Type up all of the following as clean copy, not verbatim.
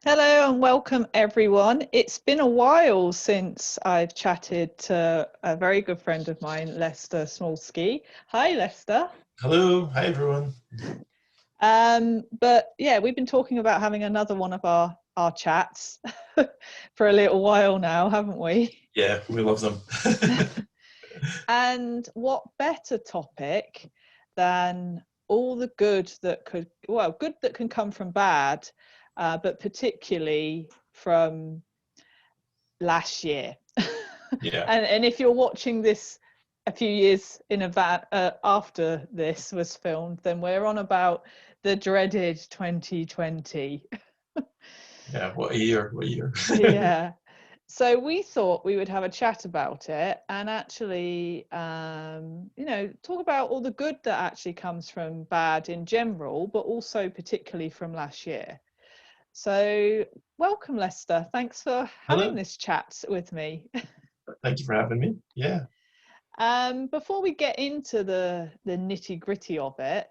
Hello and welcome everyone. It's been a while since I've chatted to a very good friend of mine, Lester Smolsky. Hi, Lester. Hello, hi everyone. But yeah, we've been talking about having another one of our chats for a little while now, haven't we? Yeah, we love them. And what better topic than all the good that good that can come from bad, but particularly from last year. Yeah, And if you're watching this a few years in advance after this was filmed, then we're on about the dreaded 2020. yeah, what a year, what a year. Yeah. So we thought we would have a chat about it and actually, talk about all the good that actually comes from bad in general, but also particularly from last year. So welcome, Lester. Thanks for having Hello, this chat with me. thank you for having me. Yeah, Before we get into the nitty gritty of it,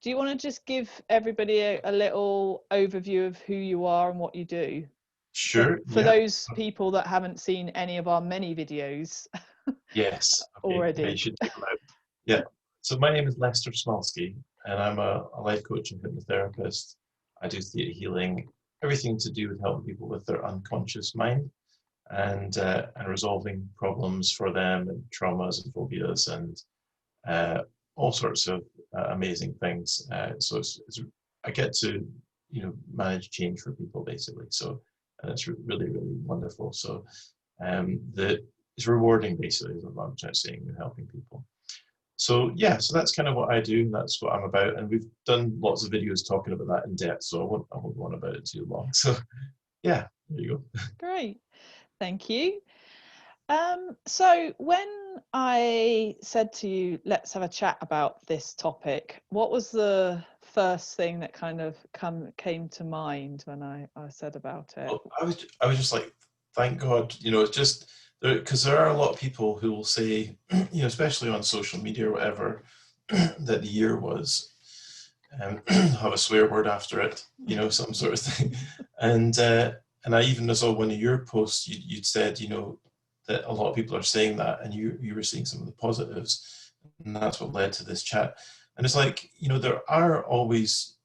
do you want to just give everybody a little overview of who you are and what you do? sure, For yeah, those people that haven't seen any of our many videos yes, okay, yeah, you already. should check them out. Yeah, so my name is Lester Smolsky, and I'm a life coach and hypnotherapist. I do theatre healing, everything to do with helping people with their unconscious mind and resolving problems for them and traumas and phobias and uh, all sorts of amazing things. So I get to manage change for people basically. So and it's really wonderful. So the it's rewarding basically is what I'm trying to say in helping people. So yeah, so that's kind of what I do. That's what I'm about, and we've done lots of videos talking about that in depth. So I won't go on about it too long. So yeah, there you go. Great, thank you. So when I said to you, let's have a chat about this topic, what was the first thing that kind of came to mind when I said about it? Well, I was just like, thank God, it's just because there are a lot of people who will say, especially on social media or whatever, that the year was have a swear word after it, some sort of thing, and uh, and I even saw one of your posts you'd said, that a lot of people are saying that, and you were seeing some of the positives, and that's what led to this chat. And it's like, there are always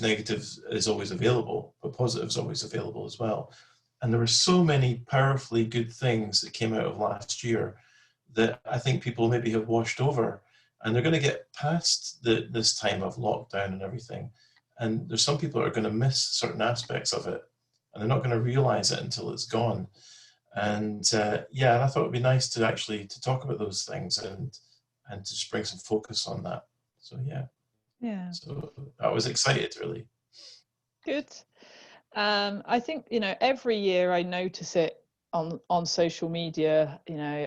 negatives is always available, but positives always available as well. And there were so many powerfully good things that came out of last year that I think people maybe have washed over, and they're going to get past this time of lockdown and everything. And there's some people that are going to miss certain aspects of it, and they're not going to realize it until it's gone. And I thought it'd be nice to actually to talk about those things and to just bring some focus on that. So yeah, Yeah, so I was excited really. good. I think every year I notice it on social media.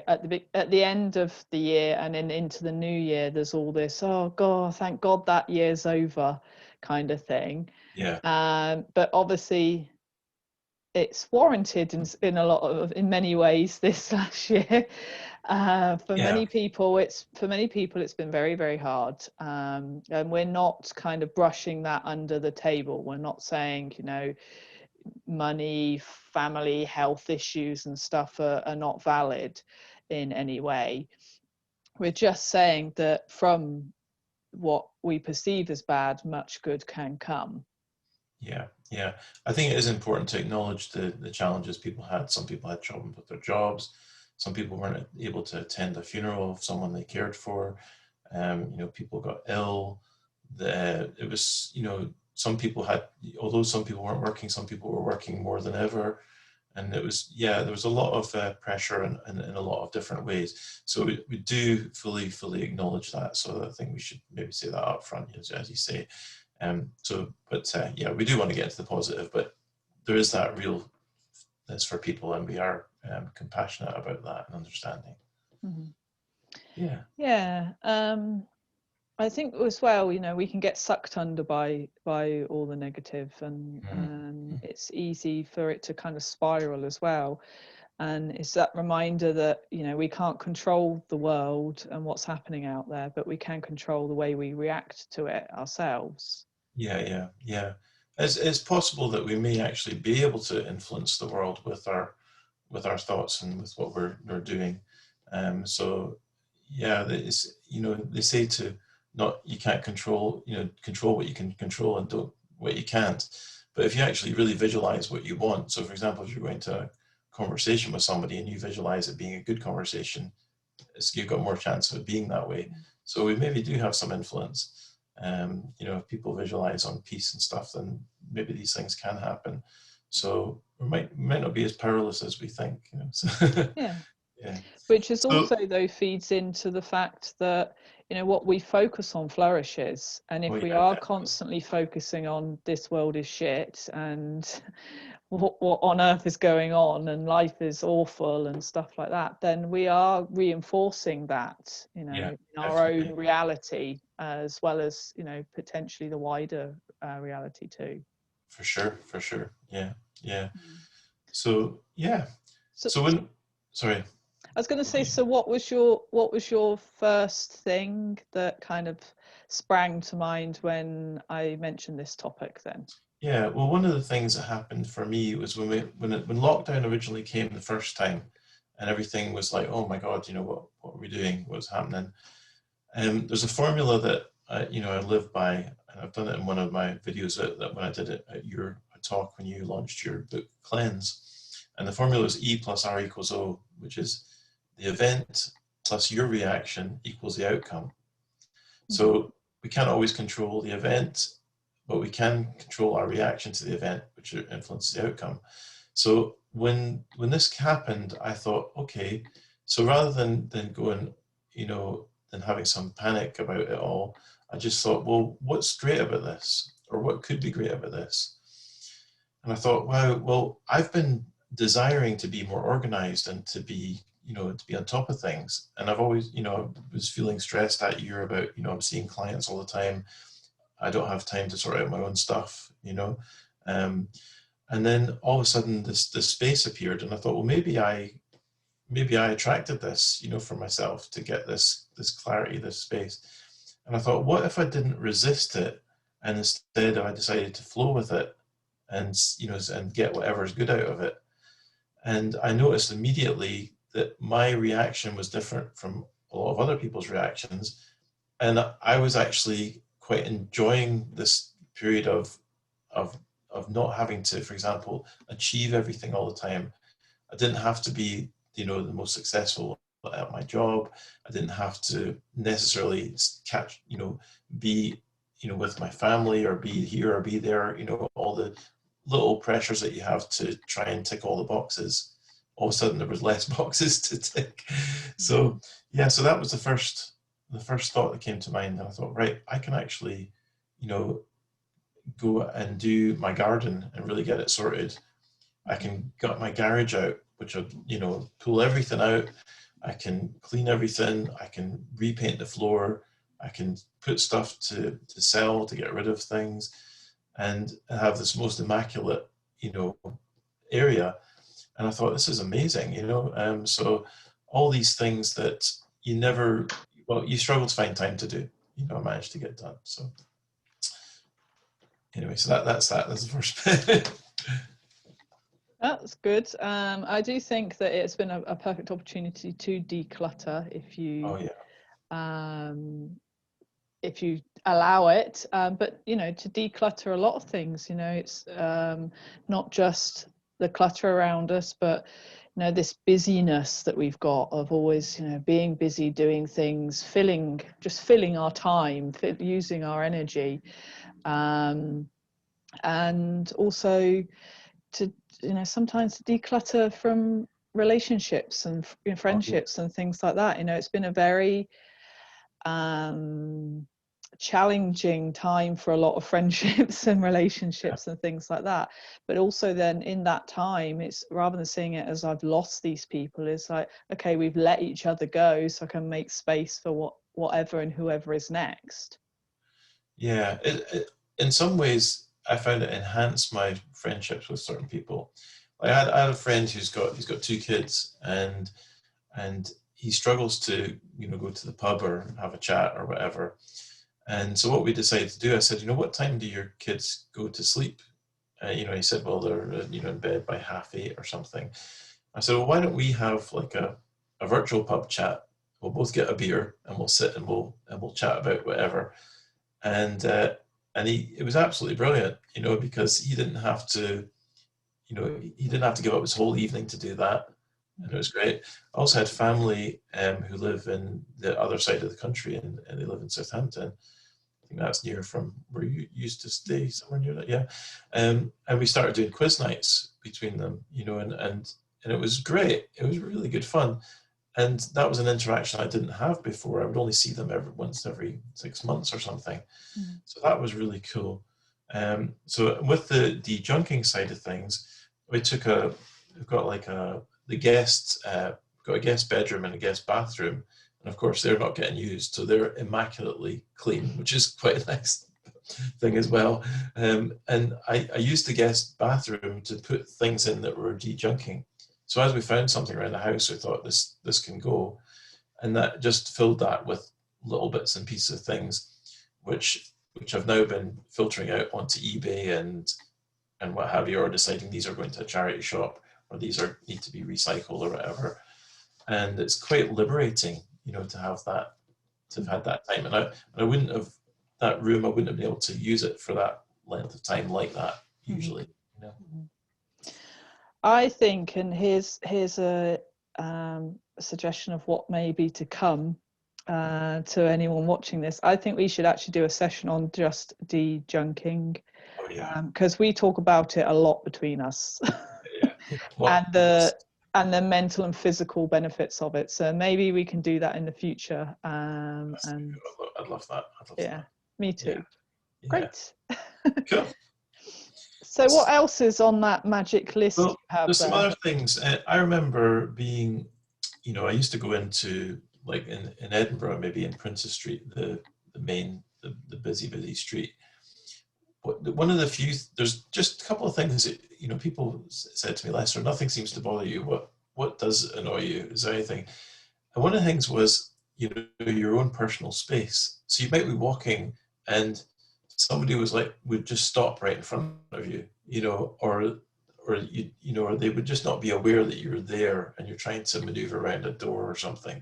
At the end of the year and then into the new year, there's all this. Oh God, thank God that year's over, kind of thing. Yeah, But obviously, it's warranted in many ways this last year. yeah, For many people it's been very hard, and we're not kind of brushing that under the table. We're not saying money, family, health issues and stuff are not valid in any way. We're just saying that from what we perceive as bad, much good can come. yeah. I think it is important to acknowledge the challenges people had. Some people had problems with their jobs. Some people weren't able to attend a funeral of someone they cared for. People got ill. It was, some people had, although some people weren't working, some people were working more than ever. And it was, yeah, there was a lot of pressure in a lot of different ways. So we do fully acknowledge that. So I think we should maybe say that up front, as you say. But yeah, we do want to get into the positive, but there is that real that's for people, and we are compassionate about that and understanding. Mhm. Yeah. Yeah. I think as well, we can get sucked under by all the negative, and Mm-hmm. it's easy for it to kind of spiral as well. And it's that reminder that we can't control the world and what's happening out there, but we can control the way we react to it ourselves. Yeah. It's possible that we may actually be able to influence the world with our thoughts and with what we're doing. So yeah, it's, they say to not, you can't control, control what you can control and don't what you can't. But if you actually really visualize what you want, so for example, if you're going to a conversation with somebody and you visualize it being a good conversation, you've got more chance of it being that way. So we maybe do have some influence. If people visualize on peace and stuff, then maybe these things can happen. So we might not be as powerless as we think. So, Yeah. yeah. Which is So, also, though, feeds into the fact that, what we focus on flourishes. And oh if yeah, we are definitely. constantly focusing on this world is shit and what on earth is going on and life is awful and stuff like that, then we are reinforcing that, Yeah, in our own definitely. reality, as well as, potentially the wider reality too. For sure, for sure. Yeah, yeah. Mm. So yeah. So So when, sorry. I was going to say, Okay. so what was your first thing that kind of sprang to mind when I mentioned this topic then? Yeah, well, one of the things that happened for me was when lockdown originally came the first time, and everything was like, oh my God, what are we doing? What's happening? There's a formula that I live by, and I've done it in one of my videos that when I did it at your talk when you launched your book Cleanse, and the formula is E plus R equals O, which is the event plus your reaction equals the outcome. Mm-hmm. So we can't always control the event, but we can control our reaction to the event, which influences the outcome. So when this happened, I thought, okay, so rather than going, than having some panic about it all, I just thought, well, what's great about this, or what could be great about this? And I thought, wow, well, I've been desiring to be more organized and to be, to be on top of things. And I've always, was feeling stressed that year about, I'm seeing clients all the time. I don't have time to sort out my own stuff. Um, and then all of a sudden this space appeared, and I thought, well, maybe I attracted this, for myself, to get this clarity, this space. And I thought, what if I didn't resist it, and instead I decided to flow with it, and and get whatever is good out of it. And I noticed immediately that my reaction was different from a lot of other people's reactions, and I was actually quite enjoying this period of of not having to, for example, achieve everything all the time. I didn't have to be, the most successful at my job. I didn't have to necessarily be, with my family, or be here or be there. All the little pressures that you have to try and tick all the boxes. All of a sudden, there was less boxes to tick. So yeah, so that was the first thought that came to mind, and I thought, right, I can actually, go and do my garden and really get it sorted. I can get my garage out, which would, pull everything out. I can clean everything. I can repaint the floor. I can put stuff to sell, to get rid of things, and have this most immaculate, area. And I thought, this is amazing. So all these things that you struggle to find time to do, I managed to get done. So anyway, so that's the first bit. That's good. I do think that it's been a perfect opportunity to declutter Oh yeah. um, if you allow it. But to declutter a lot of things. It's not just the clutter around us, but this busyness that we've got of always being busy, doing things, filling our time, using our energy, and also to sometimes to declutter from relationships and Oh yeah. friendships and things like that. It's been a very challenging time for a lot of friendships and Yeah. relationships and things like that. But also then in that time, it's rather than seeing it as I've lost these people, it's like, okay, we've let each other go, so I can make space for whatever and whoever is next. Yeah. In some ways, I found it enhanced my friendships with certain people. Like I had a friend he's got two kids, and he struggles to go to the pub or have a chat or whatever. And so what we decided to do, I said, what time do your kids go to sleep? He said, well, they're in bed by 8:30 or something. I said, well, why don't we have like a virtual pub chat? We'll both get a beer and we'll sit and we'll chat about whatever. And it was absolutely brilliant, because he didn't have to, he didn't have to give up his whole evening to do that, and it was great. I also had family who live in the other side of the country, and they live in Southampton. I think that's near from where you used to stay, somewhere near that, yeah. And we started doing quiz nights between them, and it was great. It was really good fun. And that was an interaction I didn't have before. I would only see them once every 6 months or something. Mm. So that was really cool. So with the de-junking side of things, we've got like the guests, got a guest bedroom and a guest bathroom. And of course, they're not getting used, so they're immaculately clean, which is quite a nice thing as well. And I used the guest bathroom to put things in that were de-junking. So as we found something around the house, we thought this can go, and that just filled that with little bits and pieces of things, which have now been filtering out onto eBay and what have you, or deciding these are going to a charity shop, or these need to be recycled or whatever. And it's quite liberating, to have had that time. And I wouldn't have that room. I wouldn't have been able to use it for that length of time like that usually. I think, and here's a suggestion of what may be to come to anyone watching this. I think we should actually do a session on just de-junking, because we talk about it a lot between us. And the mental and physical benefits of it. So maybe we can do that in the future. And I'd love that. Me too. Yeah. Great. Cool. So what else is on that magic list? Well, there's some other things. I remember being, I used to go into, like in Edinburgh, maybe in Princes Street, the busy street. One of the few, there's just a couple of things that, people said to me, Lester, nothing seems to bother you. What does annoy you? Is there anything? And one of the things was, your own personal space. So you might be walking and somebody would just stop right in front of you, or they would just not be aware that you're there and you're trying to maneuver around a door or something.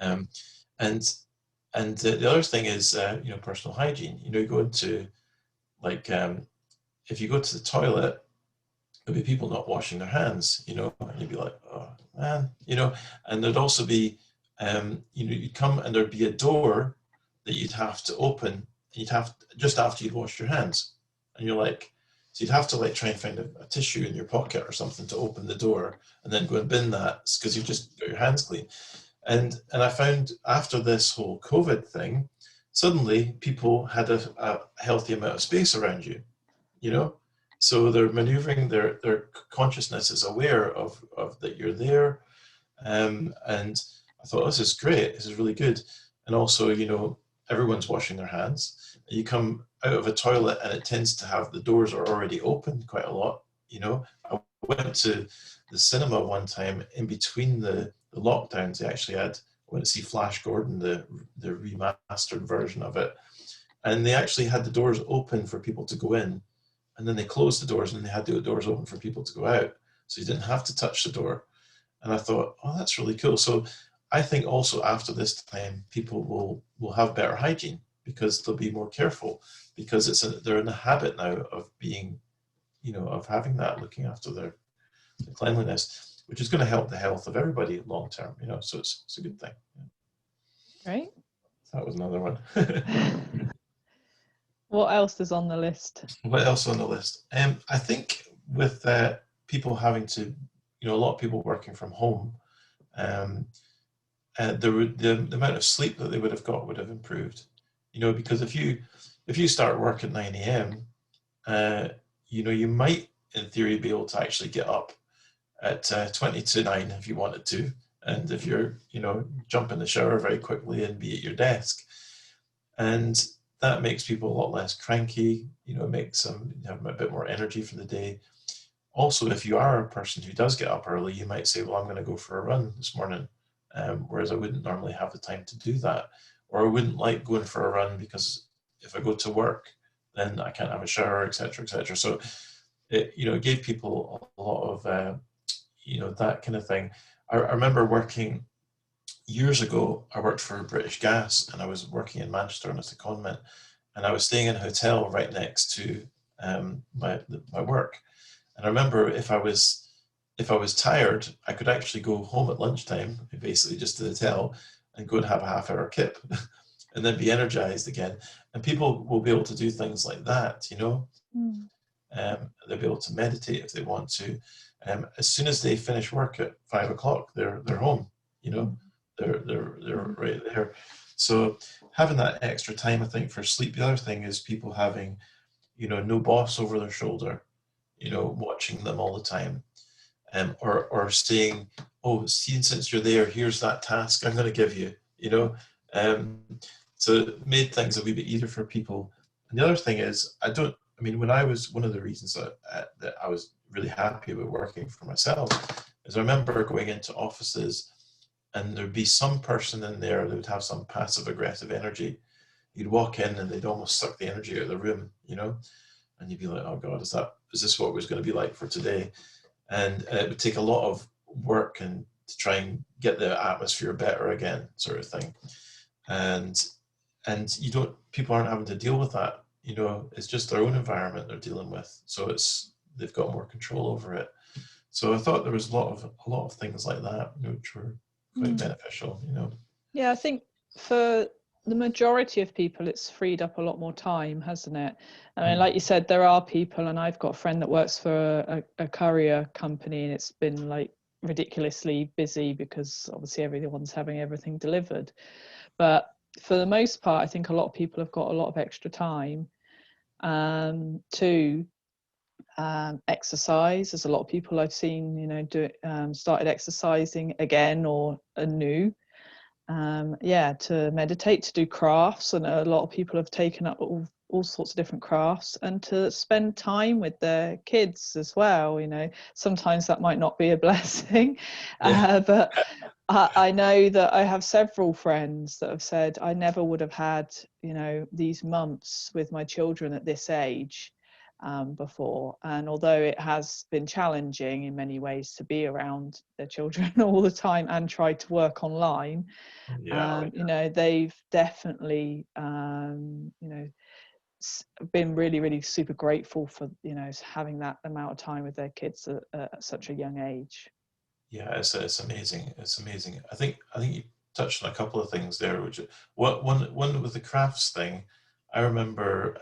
And the other thing is, personal hygiene. You go into, like, if you go to the toilet, there'll be people not washing their hands, and you'd be like, oh man, and there'd also be, you'd come and there'd be a door that you'd have to open, just after you'd washed your hands, and you're like, so you'd have to try and find a tissue in your pocket or something to open the door, and then go and bin that because you've just got your hands clean. And I found after this whole COVID thing, suddenly people had a healthy amount of space around you, so they're maneuvering, their consciousness is aware of that you're there. And I thought, this is great, this is really good. And also, everyone's washing their hands. You come out of a toilet and it tends to have, the doors are already open quite a lot. I went to the cinema one time in between the lockdowns. They actually I went to see Flash Gordon, the remastered version of it. And they actually had the doors open for people to go in. And then they closed the doors and they had the doors open for people to go out. So you didn't have to touch the door. And I thought, oh, that's really cool. So I think also after this time, people will have better hygiene because they'll be more careful, because they're in the habit now of being, of having that, looking after their cleanliness, which is going to help the health of everybody long term, so it's a good thing. Great. That was another one. What else is on the list? What else on the list? I think with people having to, a lot of people working from home, the amount of sleep that they would have got would have improved. Because if you start work at 9 a.m., you might, in theory, be able to actually get up at 20 to 9 if you wanted to. And if you're, jump in the shower very quickly and be at your desk. And that makes people a lot less cranky, it makes them have a bit more energy for the day. Also, if you are a person who does get up early, you might say, well, I'm going to go for a run this morning, whereas I wouldn't normally have the time to do that. Or I wouldn't like going for a run because if I go to work, then I can't have a shower, etc., etc. So it, you know, it gave people a lot of, you know, that kind of thing. I remember working years ago. I worked for British Gas, and I was working in Manchester on a secondment, and I was staying in a hotel right next to my work. And I remember if I was tired, I could actually go home at lunchtime, basically just to the hotel, and go and have a half-hour kip, and then be energized again. And people will be able to do things like that, you know. Mm. They'll be able to meditate if they want to. As soon as they finish work at 5 o'clock, they're home, you know. They're right there. So having that extra time, I think, for sleep. The other thing is people having, you know, no boss over their shoulder, you know, watching them all the time, or saying, "Oh, seeing since you're there, here's that task I'm going to give you," you know. Um, so it made things a wee bit easier for people. And the other thing is, I mean, when I was, one of the reasons that I was really happy with working for myself is I remember going into offices and there'd be some person in there that would have some passive aggressive energy. You'd walk in and they'd almost suck the energy out of the room, you know, and you'd be like, "Oh God, is this what it was going to be like for today?" And it would take a lot of work and to try and get the atmosphere better again, sort of thing. And you don't, people aren't having to deal with that, you know. It's just their own environment they're dealing with, so they've got more control over it. So I thought there was a lot of things like that, you know, which were quite beneficial, you know. Yeah, I think for the majority of people, it's freed up a lot more time, hasn't it? I mean, like you said, there are people, and I've got a friend that works for a courier company, and it's been like ridiculously busy because obviously everyone's having everything delivered. But for the most part, I think a lot of people have got a lot of extra time to exercise. There's a lot of people I've seen, you know, started exercising again or anew. To meditate, to do crafts, and a lot of people have taken up all sorts of different crafts, and to spend time with their kids as well. You know, sometimes that might not be a blessing, but I know that I have several friends that have said, I never would have had, you know, these months with my children at this age before. And although it has been challenging in many ways to be around their children all the time and try to work online, you know, they've definitely, you know, been really, really super grateful for, you know, having that amount of time with their kids at such a young age. Yeah, it's amazing. It's amazing. I think you touched on a couple of things there, which one with the crafts thing. I remember,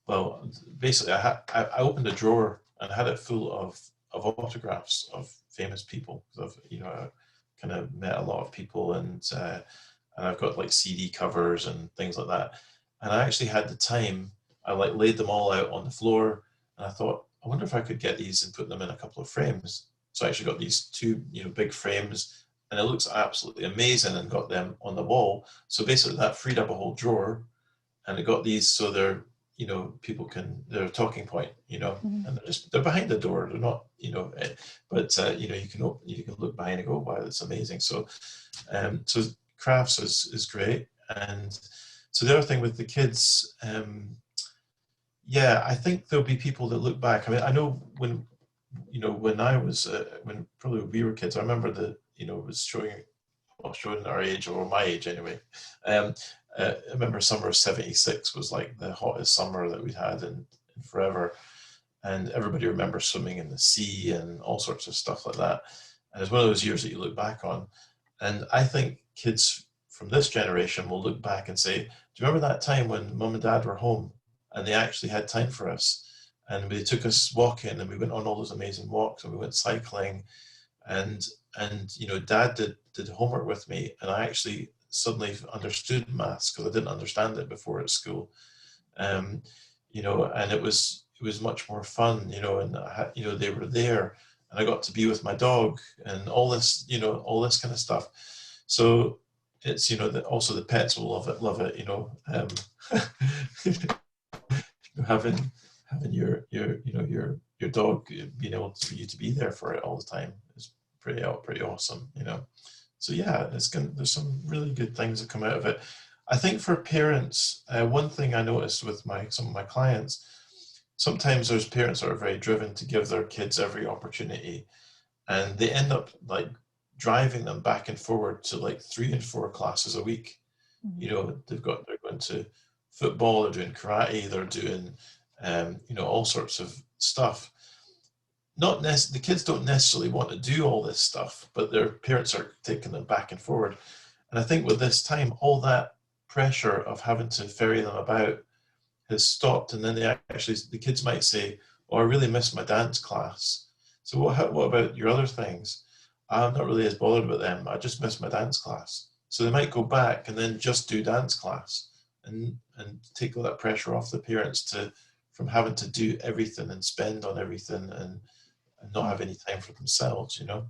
well, basically, I opened a drawer and had it full of autographs of famous people. Because I've, you know, kind of met a lot of people, and I've got like CD covers and things like that. And I actually had the time. I like laid them all out on the floor, and I thought, I wonder if I could get these and put them in a couple of frames. So I actually got these two, you know, big frames, and it looks absolutely amazing, and got them on the wall. So basically that freed up a whole drawer, and it got these, so they're, you know, they're a talking point, you know, and they're behind the door. They're not, you know, but you know, you can look behind and go, wow, that's amazing. So, so crafts is great. And so the other thing with the kids, yeah, I think there'll be people that look back. I mean, I know when, you know, when I was, when probably we were kids, I remember you know, it was showing our age, or my age anyway. I remember summer of '76 was like the hottest summer that we'd had in forever. And everybody remembers swimming in the sea and all sorts of stuff like that. And it's one of those years that you look back on. And I think kids from this generation will look back and say, do you remember that time when mum and dad were home and they actually had time for us? And they took us walking, and we went on all those amazing walks, and we went cycling, and you know, dad did homework with me, and I actually suddenly understood maths because I didn't understand it before at school. You know, and it was much more fun, you know, and you know, they were there, and I got to be with my dog and all this, you know, all this kind of stuff. So it's, you know, that also the pets will love it, you know. having your you know, your dog being able for you to be there for it all the time is pretty awesome, you know. So yeah, there's some really good things that come out of it. I think for parents, one thing I noticed with some of my clients, sometimes there's parents that are very driven to give their kids every opportunity, and they end up like driving them back and forward to like 3 and 4 classes a week. Mhm. You know, they're going to football, they're doing karate, they're doing you know, all sorts of stuff. The kids don't necessarily want to do all this stuff, but their parents are taking them back and forward. And I think with this time, all that pressure of having to ferry them about has stopped, and then the kids might say, "Oh, I really miss my dance class. So what about your other things? I'm not really as bothered about them. I just miss my dance class." So they might go back and then just do dance class, and take all that pressure off the parents to from having to do everything and spend on everything, and not have any time for themselves. You know.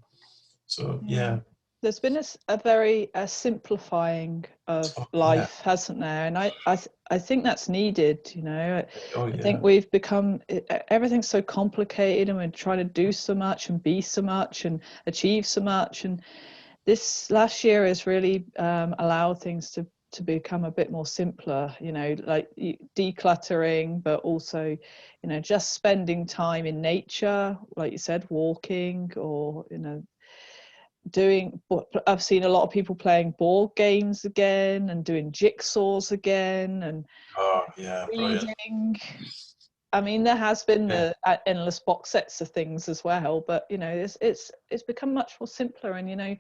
So Yeah. yeah. There's been a very simplifying of Oh yeah. life, hasn't there? And I think that's needed, you know. Oh I think yeah. we've become, everything's so complicated, and we're trying to do so much and be so much and achieve so much. And this last year has really allowed things to become a bit more simpler, you know, like decluttering, but also, you know, just spending time in nature, like you said, walking, or, you know, doing, I've seen a lot of people playing board games again and doing jigsaws again, and Oh yeah. Brilliant. reading. I mean, there has been Yeah. the endless box sets of things as well, but you know, it's become much more simpler. And you know,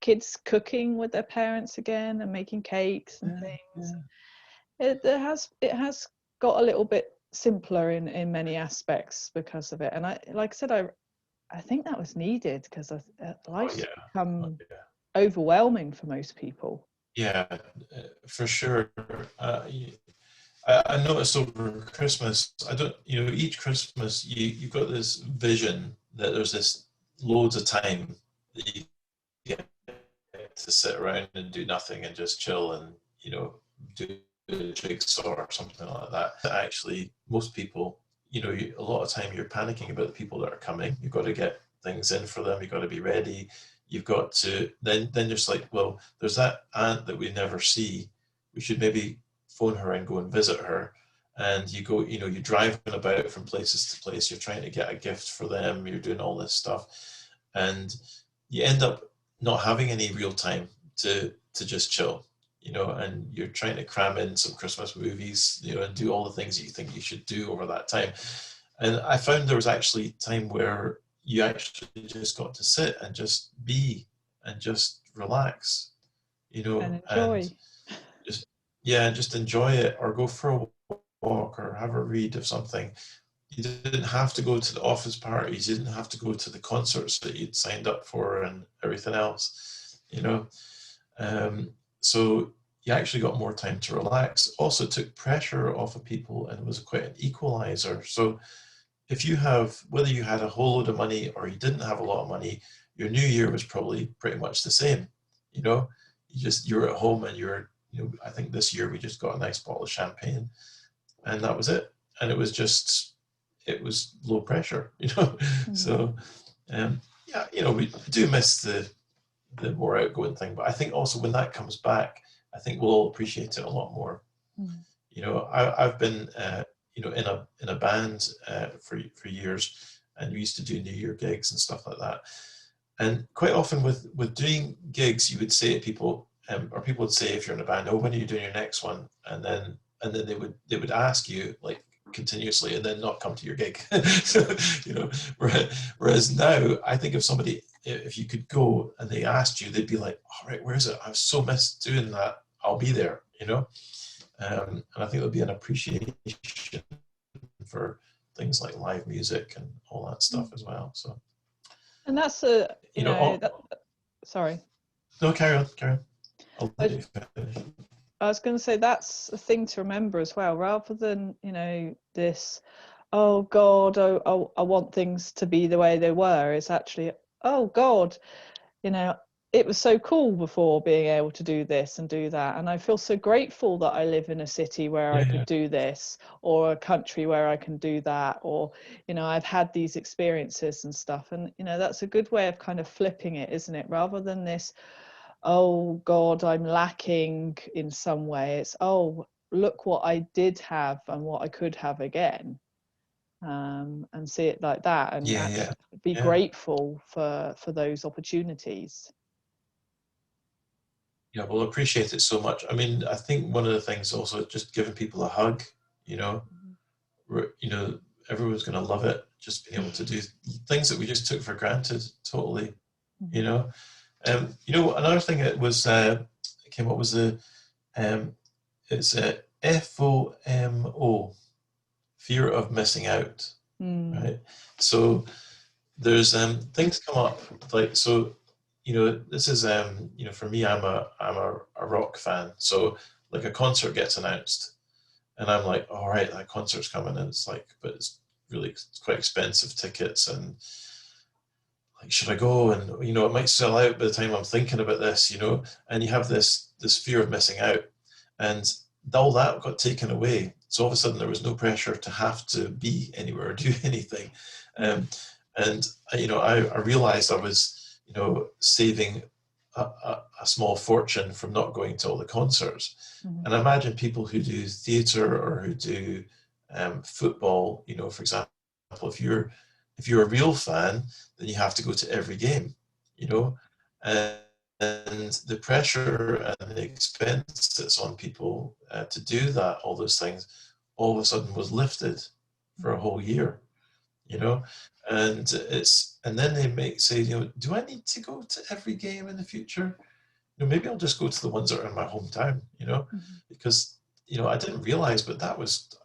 kids cooking with their parents again and making cakes and Yeah. things. Yeah. It has got a little bit simpler in many aspects because of it. And I, like I said, I think that was needed, because Oh life's yeah. Oh, become yeah. overwhelming for most people. Yeah, for sure. I noticed over Christmas, I don't, you know, each Christmas you've got this vision that there's this loads of time that you get to sit around and do nothing and just chill and, you know, do a jigsaw or something like that. Actually, most people, you know, a lot of time you're panicking about the people that are coming. You've got to get things in for them. You've got to be ready. You've got to then just like, well, there's that aunt that we never see. We should maybe phone her and go and visit her. And you go, you know, you're driving about from places to place. You're trying to get a gift for them. You're doing all this stuff, and you end up not having any real time to just chill, you know, and you're trying to cram in some Christmas movies, you know, and do all the things that you think you should do over that time. And I found there was actually time where you actually just got to sit and just be and just relax, you And know, and enjoy. just, yeah, just enjoy it, or go for a walk or have a read of something. You didn't have to go to the office parties. You didn't have to go to the concerts that you'd signed up for and everything else, you know. Um, so you actually got more time to relax. Also took pressure off of people, and was quite an equalizer. So if you have, whether you had a whole load of money or you didn't have a lot of money, your new year was probably pretty much the same. You know, you're at home and you know, I think this year we just got a nice bottle of champagne, and that was it. And it was low pressure, you know. Mhm. So yeah, you know, we do miss the more outgoing thing, but I think also when that comes back, I think we'll all appreciate it a lot more. Mhm. You know, I've been you know, in a band for years, and we used to do New Year gigs and stuff like that. And quite often with doing gigs, you would say to people, or people would say if you're in a band, "Oh, when are you doing your next one?" And then they would ask you like continuously, and then not come to your gig. So, you know, whereas now, I think if you could go and they asked you, they'd be like, "All right, where is it? I've so missed doing that. I'll be there." You know, and I think there'll be an appreciation for things like live music and all that stuff as well. So, And that's you you know, know, sorry. no, carry on, carry on. I'll let I, you finish. I was going to say that's a thing to remember as well, rather than, you know, this, oh God, I want things to be the way they were. It's actually, oh God, you know, it was so cool before being able to do this and do that. And I feel so grateful that I live in a city where I Yeah, could yeah, do this, or a country where I can do that, or, you know, I've had these experiences and stuff. And, you know, that's a good way of kind of flipping it, isn't it? Rather than this, oh God, I'm lacking in some way. It's, oh, look what I did have and what I could have again. And see it like that, and Yeah, yeah, actually be yeah. grateful for those opportunities. Yeah, we'll appreciate it so much. I mean, I think one of the things also just giving people a hug, you know, you know, everyone's going to love it. Just being able to do things that we just took for granted, totally, you know. You know, another thing that was came up was the it's FOMO, fear of missing out, right? So there's things come up like, so you know, this is you know, for me, I'm a rock fan, so like a concert gets announced and I'm like, all right, that concert's coming, and it's like, but it's quite expensive tickets, and like, should I go? And you know, it might sell out by the time I'm thinking about this, you know, and you have this fear of missing out, and all that got taken away. So all of a sudden there was no pressure to have to be anywhere or do anything, um, and you know, I realized I was, you know, saving a small fortune from not going to all the concerts. And I imagine people who do theatre or who do football, you know, for example, if you're a real fan, then you have to go to every game, you know, and the pressure and the expense that's on people to do that, all those things, all of a sudden was lifted for a whole year, you know, and then they make say, you know, do I need to go to every game in the future? You know, maybe I'll just go to the ones that are in my hometown, you know, because you know, I didn't realize, but that was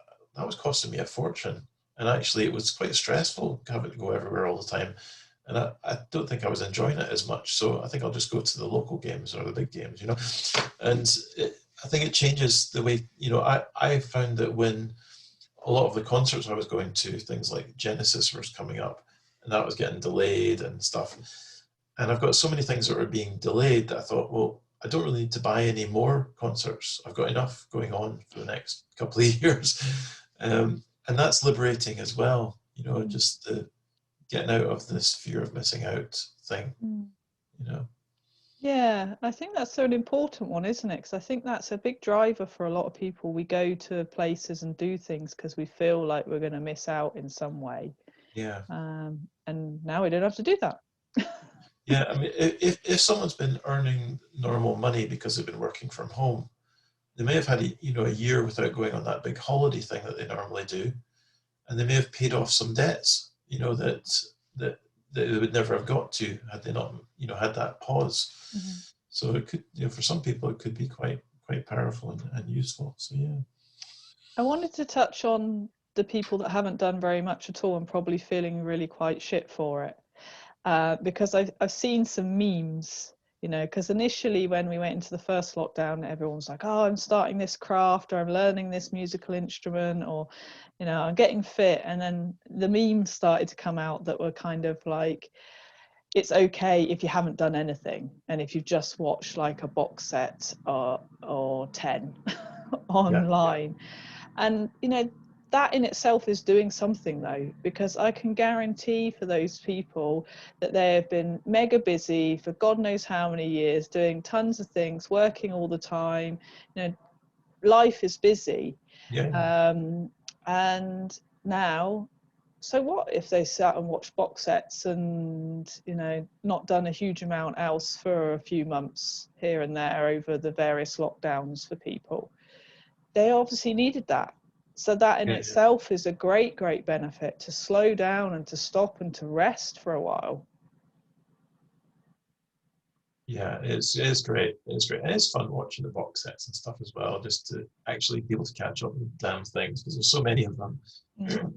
costing me a fortune, and actually it was quite stressful having to go everywhere all the time, and I don't think I was enjoying it as much. So I think I'll just go to the local games or the big games, you know, and I think it changes the way, you know, I found that when a lot of the concerts I was going to, things like Genesis was coming up, and that was getting delayed and stuff. And I've got so many things that are being delayed that I thought, well, I don't really need to buy any more concerts. I've got enough going on for the next couple of years. And that's liberating as well, you know, just the getting out of this fear of missing out thing, you know. Yeah, I think that's an important one, isn't it? Because I think that's a big driver for a lot of people. We go to places and do things because we feel like we're going to miss out in some way. Yeah. And now we don't have to do that. Yeah, I mean, if someone's been earning normal money because they've been working from home, they may have had a year without going on that big holiday thing that they normally do, and they may have paid off some debts, you know, that they would never have got to had they not, you know, had that pause. So it could, you know, for some people it could be quite powerful and useful. So yeah. I wanted to touch on the people that haven't done very much at all and probably feeling really quite shit for it. Because I've seen some memes, you know, because initially when we went into the first lockdown, everyone was like, oh, I'm starting this craft, or I'm learning this musical instrument, or, you know, I'm getting fit. And then the memes started to come out that were kind of like, it's okay if you haven't done anything, and if you've just watched like a box set or 10 Yeah. online. And, you know, that in itself is doing something though, because I can guarantee for those people that they have been mega busy for God knows how many years, doing tons of things, working all the time. You know, life is busy. Yeah. And now, so what if they sat and watched box sets and, you know, not done a huge amount else for a few months here and there over the various lockdowns for people? They obviously needed that. So that in Yeah. itself is a great, great benefit, to slow down and to stop and to rest for a while. Yeah, it's great. It's great. And it's fun watching the box sets and stuff as well, just to actually be able to catch up with damn things because there's so many of them.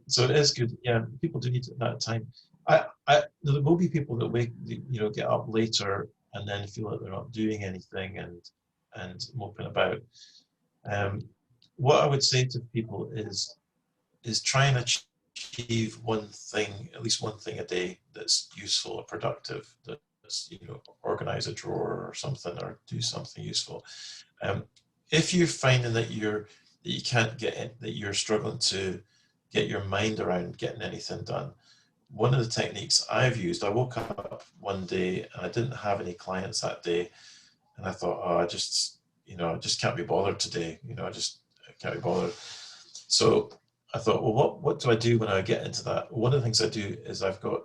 So it is good. Yeah, people do need that time. There will be people that get up later and then feel like they're not doing anything and moping about. What I would say to people is try and achieve one thing, at least one thing a day that's useful or productive. That's, you know, organize a drawer or something, or do something useful. If you're finding that you can't get in, that you're struggling to get your mind around getting anything done, one of the techniques I've used, I woke up one day and I didn't have any clients that day, And I thought, oh, I just can't be bothered today. I can't be bothered. So I thought, well, what do I do when I get into that? One of the things I do is I've got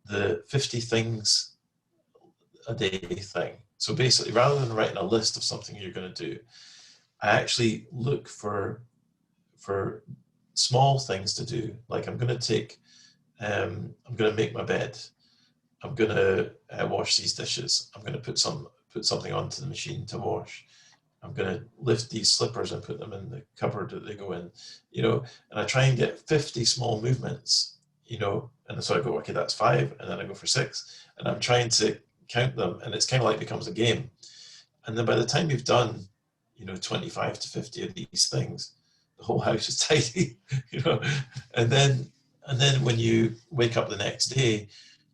the 50 things a day thing. So basically, rather than writing a list of something you're going to do, I actually look for small things to do. Like I'm going to make my bed. I'm going to wash these dishes. I'm going to put something onto the machine to wash. I'm going to lift these slippers and put them in the cupboard that they go in, and I try and get 50 small movements, and so I go, okay, that's 5, and then I go for 6, and I'm trying to count them, and it's kind of like becomes a game. And then by the time you've done, 25 to 50 of these things, the whole house is tidy, and then when you wake up the next day,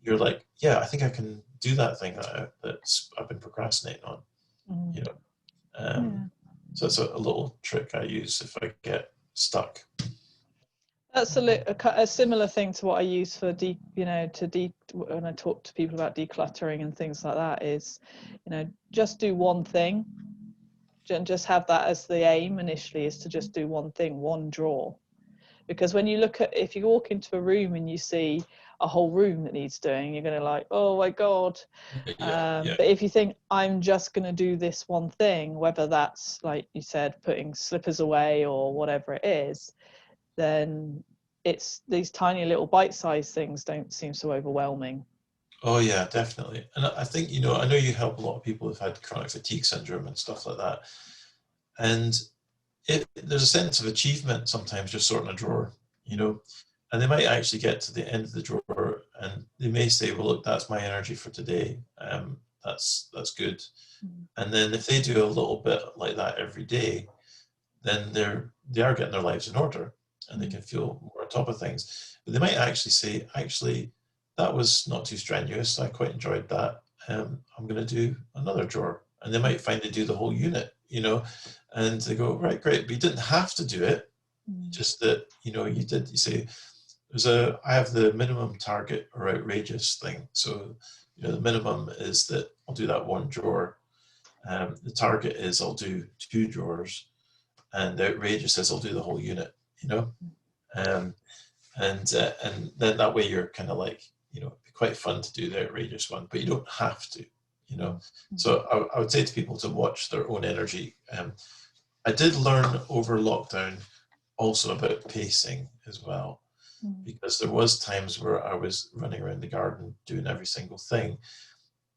you're like, yeah, I think I can do that thing that I've been procrastinating on, Mm. Yeah. So it's a little trick I use if I get stuck. That's a similar thing to what I use for when I talk to people about decluttering and things like that is, just do one thing, and just have that as the aim initially, is to just do one thing, one drawer. Because when you if you walk into a room and you see a whole room that needs doing, you're going to like, oh my God. Yeah. But if you think, I'm just going to do this one thing, whether that's, like you said, putting slippers away or whatever it is, then it's these tiny little bite-sized things don't seem so overwhelming. Oh yeah, definitely. And I think, I know you help a lot of people who've had chronic fatigue syndrome and stuff like that. And there's a sense of achievement sometimes just sorting a drawer, and they might actually get to the end of the drawer and they may say, well, look, that's my energy for today. That's good. And then if they do a little bit like that every day, then they are getting their lives in order and they can feel more on top of things. But they might actually say, actually, that was not too strenuous. I quite enjoyed that. I'm going to do another drawer. And they might find they do the whole unit, and they go, right, great. But you didn't have to do it. Just that, you did. You say, I have the minimum target or outrageous thing. So, the minimum is that I'll do that one drawer. The target is I'll do 2 drawers, and the outrageous is I'll do the whole unit. And then that way you're kind of like, it'd be quite fun to do the outrageous one, but you don't have to. So I would say to people to watch their own energy. I did learn over lockdown also about pacing as well, because there was times where I was running around the garden doing every single thing,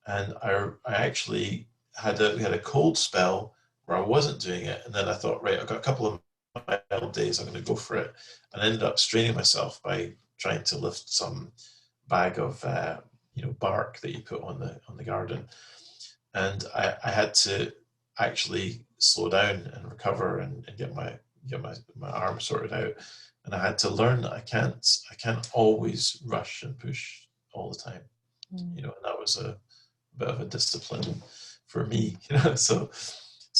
and I actually we had a cold spell where I wasn't doing it, and then I thought, right, I've got a couple of mild days, I'm going to go for it, and I ended up straining myself by trying to lift some bag of bark that you put on the garden, and I had to actually slow down and recover and get my arm sorted out, and I had to learn that I can't always rush and push all the time, and that was a bit of a discipline for me, so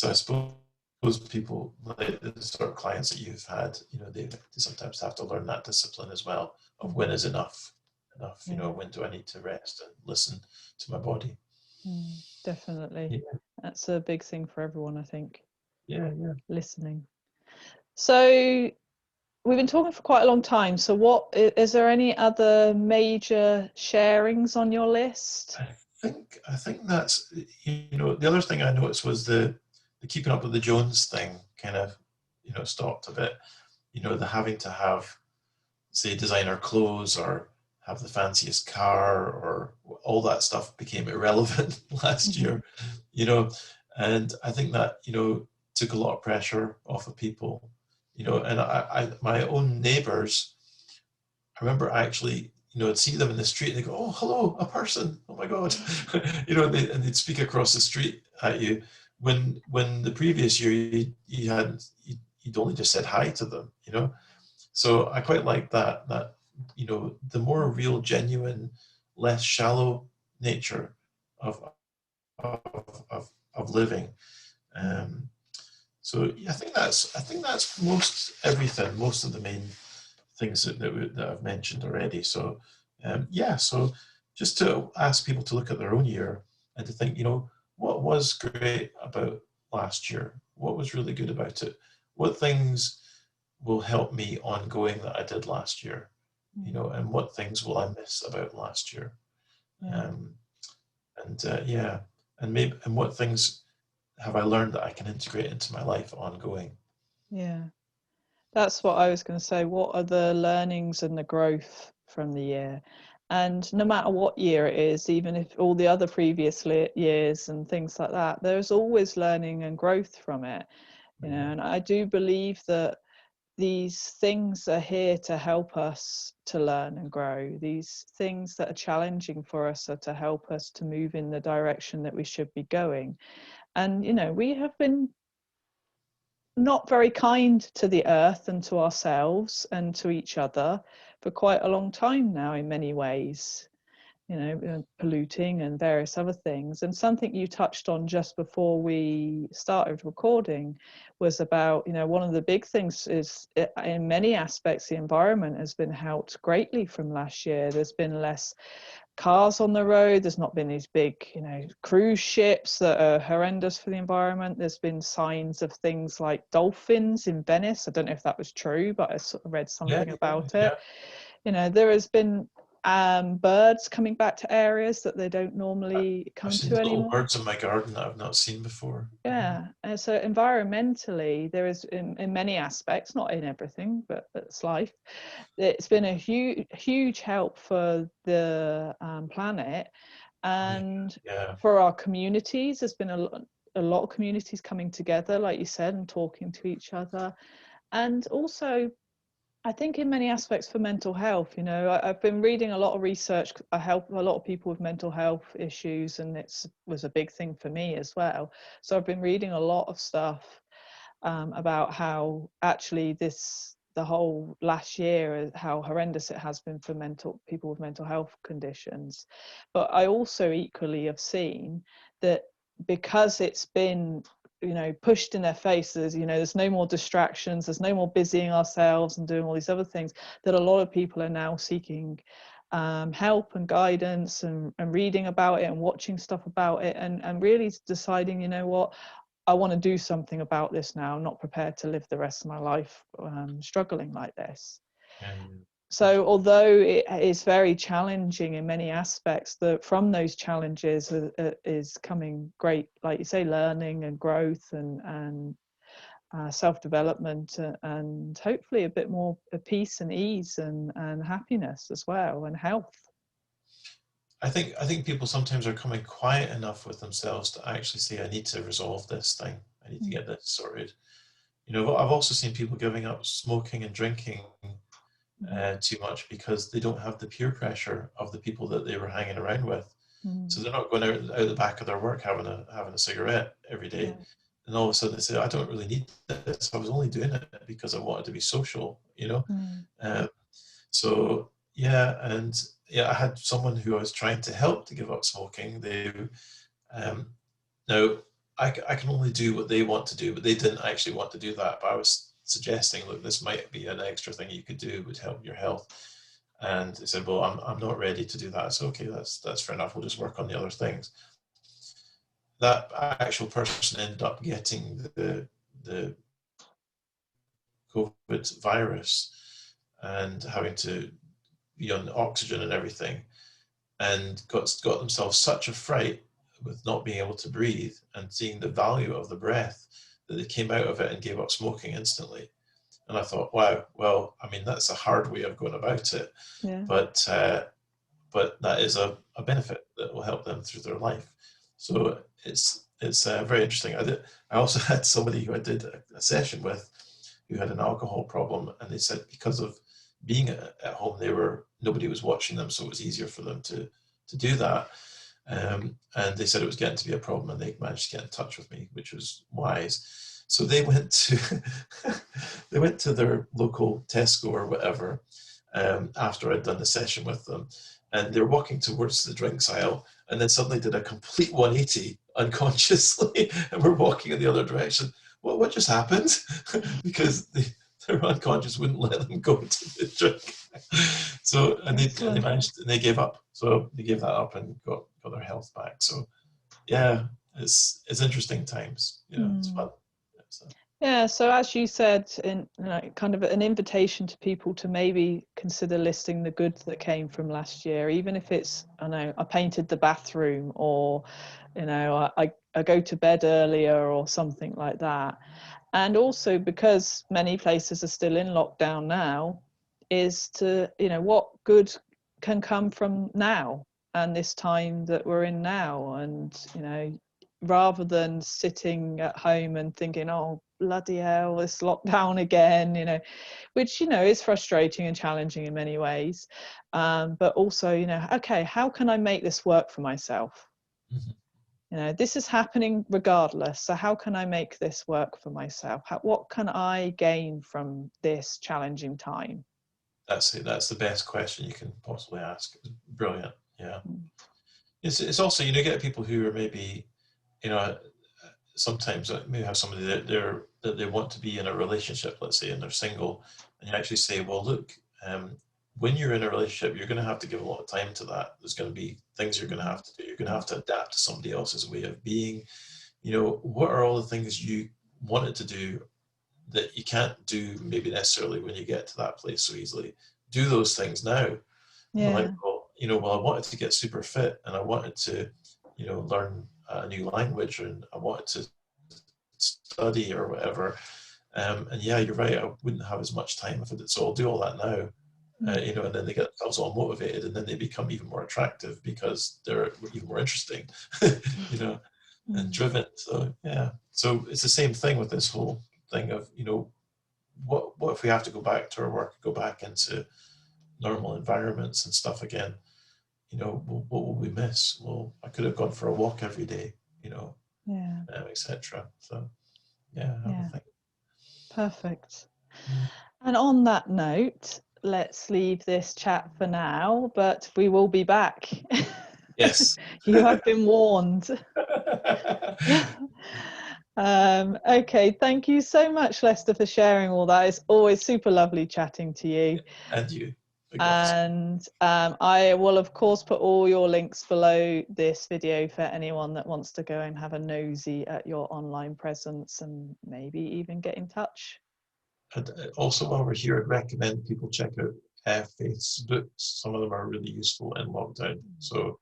I suppose people, like the sort of clients that you've had, they sometimes have to learn that discipline as well of when is enough, when do I need to rest and listen to my body. Definitely. That's a big thing for everyone, I think. Yeah. Listening. So we've been talking for quite a long time. So what is there any other major sharings on your list? I think that's, the other thing I noticed was the keeping up with the Jones thing kind of, stopped a bit. The having to have, say, designer clothes or have the fanciest car or all that stuff became irrelevant last year, and I think that, took a lot of pressure off of people, and I my own neighbors, I remember actually, I'd see them in the street and they go, oh, hello, a person. Oh my God. And they'd speak across the street at you when the previous year you'd only just said hi to them, So I quite like that, the more real, genuine, less shallow nature of living. So yeah, I think that's most everything, most of the main things that I've mentioned already. So so just to ask people to look at their own year and to think, what was great about last year? What was really good about it? What things will help me ongoing that I did last year? You know, and what things will I miss about last year? Yeah. Yeah, and what things have I learned that I can integrate into my life ongoing? Yeah. That's what I was going to say. What are the learnings and the growth from the year? And no matter what year it is, even if all the other previous years and things like that, there's always learning and growth from it. You know, and I do believe that these things are here to help us to learn and grow. These things that are challenging for us are to help us to move in the direction that we should be going. And, you know, we have been not very kind to the earth and to ourselves and to each other for quite a long time now in many ways, you know, polluting and various other things. And something you touched on just before we started recording was about, you know, one of the big things is in many aspects the environment has been helped greatly from last year. There's been less cars on the road. There's not been these big, you know, cruise ships that are horrendous for the environment. There's been signs of things like dolphins in Venice. I don't know if that was true, but I sort of read something about it. You know, there has been birds coming back to areas that they don't normally come I've seen to little anymore. birds in my garden that I've not seen before. Yeah, and so environmentally, there is in many aspects, not in everything, but it's life. It's been a huge help for the planet, and for our communities. There's been a lot of communities coming together, like you said, and talking to each other, and also I think in many aspects for mental health. You know, I've been reading a lot of research. I help a lot of people with mental health issues, and it was a big thing for me as well. So I've been reading a lot of stuff about how actually the whole last year, how horrendous it has been for people with mental health conditions. But I also equally have seen that because it's been, you know, pushed in their faces, you know, there's no more distractions, there's no more busying ourselves and doing all these other things, that a lot of people are now seeking help and guidance and reading about it and watching stuff about it and really deciding, you know what, I want to do something about this now. I'm not prepared to live the rest of my life struggling like this. So although it is very challenging in many aspects, that from those challenges is coming great, like you say, learning and growth and self-development and hopefully a bit more peace and ease and happiness as well, and health. I think people sometimes are coming quiet enough with themselves to actually say, I need to resolve this thing. I need to get this sorted. You know, I've also seen people giving up smoking and drinking too much because they don't have the peer pressure of the people that they were hanging around with. So they're not going out the back of their work having a cigarette every day. And all of a sudden they say, I don't really need this. I was only doing it because I wanted to be social, you know. So yeah, and yeah, I had someone who I was trying to help to give up smoking. They now I can only do what they want to do, but they didn't actually want to do that. But I was suggesting, look, this might be an extra thing you could do, would help your health. And they said, well, I'm not ready to do that. So okay, that's fair enough. We'll just work on the other things. That actual person ended up getting the COVID virus and having to be on oxygen and everything, and got themselves such a fright with not being able to breathe and seeing the value of the breath that they came out of it and gave up smoking instantly. And I thought, wow, well, I mean, that's a hard way of going about it, but that is a benefit that will help them through their life. So it's very interesting. I also had somebody who I did a session with who had an alcohol problem, and they said because of being at home, nobody was watching them, so it was easier for them to do that. And they said it was getting to be a problem, and they managed to get in touch with me, which was wise. So they went to their local Tesco or whatever after I'd done the session with them, and they're walking towards the drinks aisle, and then suddenly did a complete 180 unconsciously, and we're walking in the other direction. What just happened? Because their unconscious wouldn't let them go to the drink. So and they managed, and they gave up. So they gave that up and got their health back. So yeah, it's interesting times. You know, it's fun. So. Yeah, so as you said, in kind of an invitation to people to maybe consider listing the good that came from last year, even if it's, I know, I painted the bathroom, or, you know, I go to bed earlier, or something like that. And also, because many places are still in lockdown now, is to, you know, what good can come from now and this time that we're in now. And, you know, rather than sitting at home and thinking, oh, bloody hell, it's lockdown again, you know, which, you know, is frustrating and challenging in many ways. But also, you know, okay, how can I make this work for myself? Mm-hmm. You know, this is happening regardless. So how can I make this work for myself? What can I gain from this challenging time? That's it. That's the best question you can possibly ask. Brilliant. Yeah. It's also, you know, get people who are maybe, you know, sometimes maybe have somebody that they want to be in a relationship, let's say, and they're single, and you actually say, well, look, when you're in a relationship, you're going to have to give a lot of time to that. There's going to be things you're going to have to do. You're going to have to adapt to somebody else's way of being. You know, what are all the things you wanted to do that you can't do maybe necessarily when you get to that place so easily? Do those things now. And they're like, Yeah. well, you know, well, I wanted to get super fit, and I wanted to, you know, learn a new language, and I wanted to study or whatever. And yeah, you're right. I wouldn't have as much time if I did. So I'll do all that now. You know, and then they get themselves all motivated, and then they become even more attractive because they're even more interesting, you know, and driven. So yeah, so it's the same thing with this whole thing of, you know, what if we have to go back to our work, go back into normal environments and stuff again? You know, what will we miss? Well, I could have gone for a walk every day, you know, Yeah. etc. So yeah, have a Yeah. think. Perfect. Mm. And on that note, let's leave this chat for now, but we will be back. Yes. You have been warned. Okay, thank you so much, Lester, for sharing all that. It's always super lovely chatting to you. And you. Big love. And I will, of course, put all your links below this video for anyone that wants to go and have a nosy at your online presence and maybe even get in touch. And also, while we're here, I'd recommend people check out Faith's books. Some of them are really useful in lockdown. So,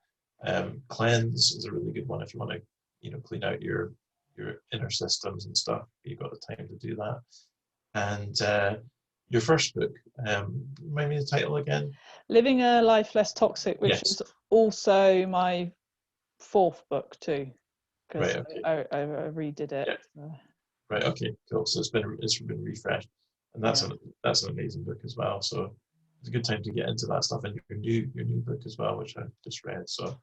Cleanse is a really good one if you want to, you know, clean out your inner systems and stuff. You've got the time to do that. And your first book, remind me the title again. Living a Life Less Toxic, which Yes. is also my fourth book too, because Right. Okay. I redid it. Yeah. So. Right. Okay. Cool. So it's been refreshed, and Yeah. that's an amazing book as well. So it's a good time to get into that stuff, and your new book as well, which I just read. So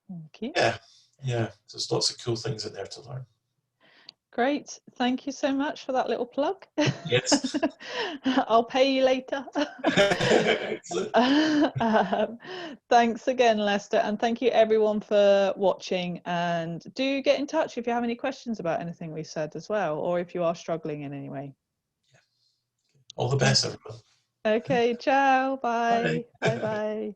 Thank you. yeah, yeah. So there's lots of cool things in there to learn. Great. Thank you so much for that little plug. Yes. I'll pay you later. Thanks again, Lester. And thank you everyone for watching. And do get in touch if you have any questions about anything we said as well, or if you are struggling in any way. All the best, everyone. Okay, ciao. Bye. Bye. Bye bye.